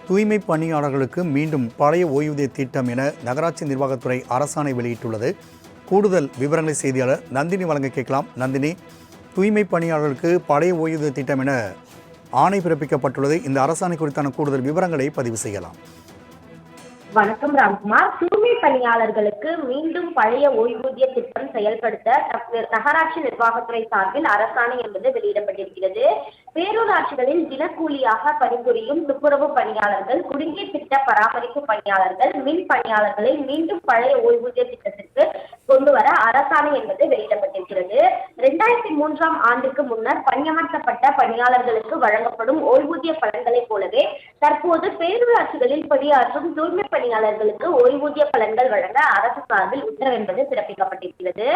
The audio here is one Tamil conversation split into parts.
தூய்மை பணியாளர்களுக்கு மீண்டும் பழைய ஓய்வூதிய திட்டம் என நகராட்சி நிர்வாகத்துறை அரசாணை வெளியிட்டுள்ளது. கூடுதல் விவரங்களை செய்தியாளர் நந்தினி வழங்க கேட்கலாம். நந்தினி, தூய்மை பணியாளர்களுக்கு பழைய ஓய்வூதிய திட்டம் என ஆணை பிறப்பிக்கப்பட்டுள்ளது. இந்த அரசாணை குறித்தான கூடுதல் விவரங்களை பதிவு செய்யலாம். வணக்கம் ராம்குமார். தூய்மை பணியாளர்களுக்கு மீண்டும் பழைய ஓய்வூதிய திட்டம் செயல்படுத்த நகராட்சி நிர்வாகத்துறை சார்பில் அரசாணை என்பது வெளியிடப்பட்டிருக்கிறது. பேரூராட்சிகளில் தினக்கூலியாக பணிபுரியும் துப்புரவு பணியாளர்கள், குடிநீர் திட்ட பராமரிப்பு பணியாளர்கள், மின் பணியாளர்களை மீண்டும் பழைய ஓய்வூதிய திட்டத்திற்கு கொண்டு வர அரசாணை என்பது வெளியிடப்பட்டிருக்கிறது. 2003ஆம் ஆண்டுக்கு முன்னர் பணியமர்த்தப்பட்ட பணியாளர்களுக்கு வழங்கப்படும் ஓய்வூதிய பலன்களைப் போலவே தற்போது பேரூராட்சிகளில் பணியாற்றும் தூய்மை பணியாளர்களுக்கு ஓய்வூதிய பலன்கள் வழங்க அரசு சார்பில் உத்தரவு என்பது பிறப்பிக்கப்பட்டிருக்கிறது.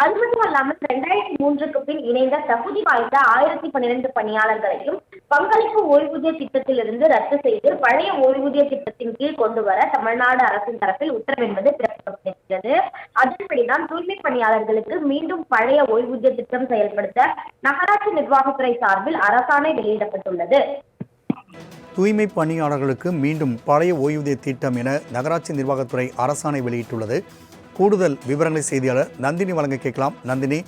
அது மட்டுமல்லாமல் 2003க்கு பின் இணைந்த தகுதி வாய்ந்த 1012 பணியாளர்களையும் பங்களிப்பு ஓய்வூதிய திட்டத்திலிருந்து ரத்து செய்து பழைய ஓய்வூதிய திட்டத்தின் கீழ் கொண்டு வர தமிழ்நாடு அரசின் தரப்பில் உத்தரவு என்பது பிறப்பிக்கப்பட்டிருக்கிறது. அதன்படிதான் தூய்மை பணியாளர்களுக்கு மீண்டும் பழைய ஓய்வூதிய திட்டம் செயல்படுத்த நகராட்சி நிர்வாகத்துறை சார்பில் அரசாணை வெளியிடப்பட்டுள்ளது. தூய்மை பணியாளர்களுக்கு மீண்டும் பழைய ஓய்வூதிய திட்டம் என நகராட்சி நிர்வாகத்துறை அரசாணை வெளியிட்டுள்ளது. கூடுதல் விவரங்களை செய்தியாளர் நந்தினி வழங்க கேட்கலாம். நந்தினி,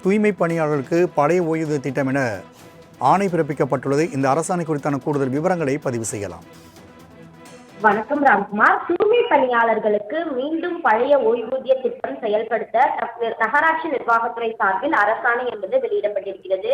தூய்மை பணியாளர்களுக்கு பழைய ஓய்வூதிய திட்டம் என ஆணை பிறப்பிக்கப்பட்டுள்ளது. இந்த அரசாணை குறித்தான கூடுதல் விவரங்களை பதிவு செய்யலாம். வணக்கம் ராம்குமார். தூய்மை பணியாளர்களுக்கு மீண்டும் பழைய ஓய்வூதிய திட்டம் செயல்படுத்த நகராட்சி நிர்வாகத்துறை சார்பில் அரசாணை என்பது வெளியிடப்பட்டிருக்கிறது.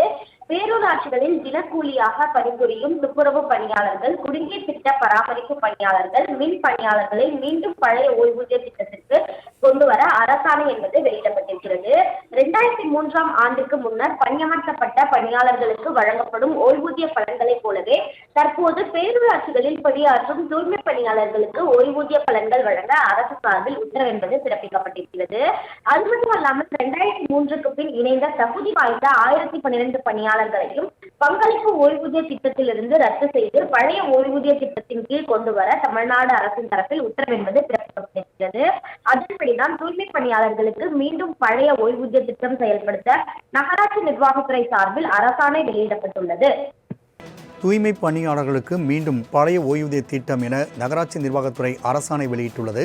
பேரூராட்சிகளில் தினக்கூலியாக பணிபுரியும் துப்புரவு பணியாளர்கள், குடிநீர் திட்ட பராமரிப்பு பணியாளர்கள், மின் பணியாளர்களை மீண்டும் பழைய ஓய்வூதிய திட்டத்திற்கு கொண்டு வர அரசாணை என்பது வெளியிடப்பட்டிருக்கிறது. 2003ஆம் ஆண்டுக்கு முன்னர் பணியமர்த்தப்பட்ட பணியாளர்களுக்கு வழங்கப்படும் ஓய்வூதிய பலன்களைப் போலவே தற்போது பேரூராட்சிகளில் பணியாற்றும் தூய்மை பணியாளர்களுக்கு ஓய்வூதிய பலன்கள் வழங்க அரசு சார்பில் உத்தரவு என்பது பிறப்பிக்கப்பட்டிருக்கிறது. அது மட்டுமல்லாமல் 2003க்கு பின் இணைந்த தகுதி வாய்ந்த 1012 பணியாளர்களையும் பங்களிப்பு ஓய்வூதிய திட்டத்திலிருந்து ரத்து செய்து பழைய ஓய்வூதிய திட்டத்தின் கீழ் கொண்டு வர தமிழ்நாடு அரசின் தரப்பில் உத்தரவு என்பது பிறப்பிக்கப்பட்டிருக்கிறது. அதன்படிதான் தூய்மை பணியாளர்களுக்கு மீண்டும் பழைய ஓய்வூதிய திட்டம் செயல்படுத்த நகராட்சி நிர்வாகத்துறை சார்பில் அரசாணை வெளியிடப்பட்டுள்ளது. தூய்மை பணியாளர்களுக்கு மீண்டும் பழைய ஓய்வூதிய திட்டம் என நகராட்சி நிர்வாகத்துறை அரசாணை வெளியிட்டுள்ளது.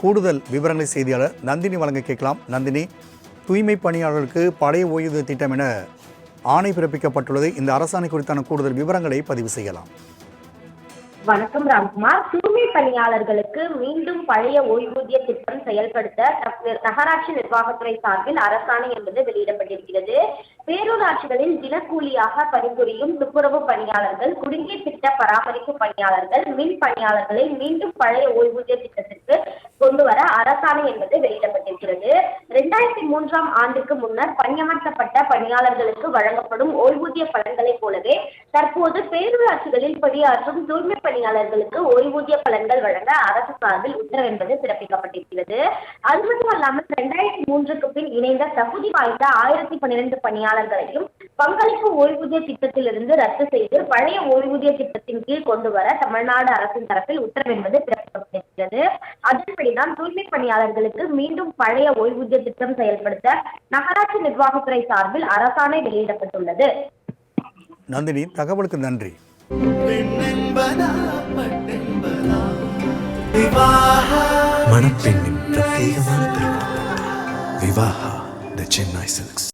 கூடுதல் விவரங்களை செய்தியாளர் நந்தினி வழங்க கேட்கலாம். நந்தினி, தூய்மை பணியாளர்களுக்கு பழைய ஓய்வூதிய திட்டம் என ஆணை பிறப்பிக்கப்பட்டுள்ளது. இந்த அரசாணை குறித்தான கூடுதல் விவரங்களை பதிவு செய்யலாம். வணக்கம் ராம்குமார். தூய்மை பணியாளர்களுக்கு மீண்டும் பழைய ஓய்வூதிய திட்டம் செயல்படுத்த நகராட்சி நிர்வாகத்துறை சார்பில் அரசாணை என்பது வெளியிடப்பட்டிருக்கிறது. பேரூராட்சிகளில் தினக்கூலியாக பணிபுரியும் துப்புரவு பணியாளர்கள், குடிநீர் திட்ட பராமரிப்பு பணியாளர்கள், மின் பணியாளர்களை மீண்டும் பழைய ஓய்வூதிய திட்டத்திற்கு கொண்டு வர அரசாணை என்பது வெளியிடப்பட்டிருக்கிறது. 2003ஆம் ஆண்டுக்கு முன்னர் பணியமர்த்தப்பட்ட பணியாளர்களுக்கு வழங்கப்படும் ஓய்வூதிய பலன்களைப் போலவே தற்போது பேரூராட்சிகளில் பணியாற்றும் தூய்மை பணியாளர்களுக்கு ஓய்வூதிய பலன்கள் வழங்க அரசு சார்பில் உத்தரவு என்பது பிறப்பிக்கப்பட்டிருக்கிறது. அது மட்டுமல்லாமல் 2003க்கு பின் இணைந்த தகுதி வாய்ந்த 1012 பணியாளர்களையும் பங்களிப்பு ஓய்வூதிய திட்டத்திலிருந்து ரத்து செய்து பழைய ஓய்வூதிய திட்டத்தின் கீழ் கொண்டு வர தமிழ்நாடு அரசின் தரப்பில் உத்தரவு என்பது பிறப்பிக்கப்பட்டிருக்கிறது. அதன்படிதான் தூய்மை பணியாளர்களுக்கு மீண்டும் பழைய ஓய்வூதிய திட்டம் செயல்படுத்த நகராட்சி நிர்வாகத்துறை சார்பில் அரசாணை வெளியிடப்பட்டுள்ளது. நந்தினி, தகவலுக்கு நன்றி. மணப்பெண்ணின் பிரத்யேகமான திருமணம் விவாஹா தி சென்னை சில்க்ஸ்.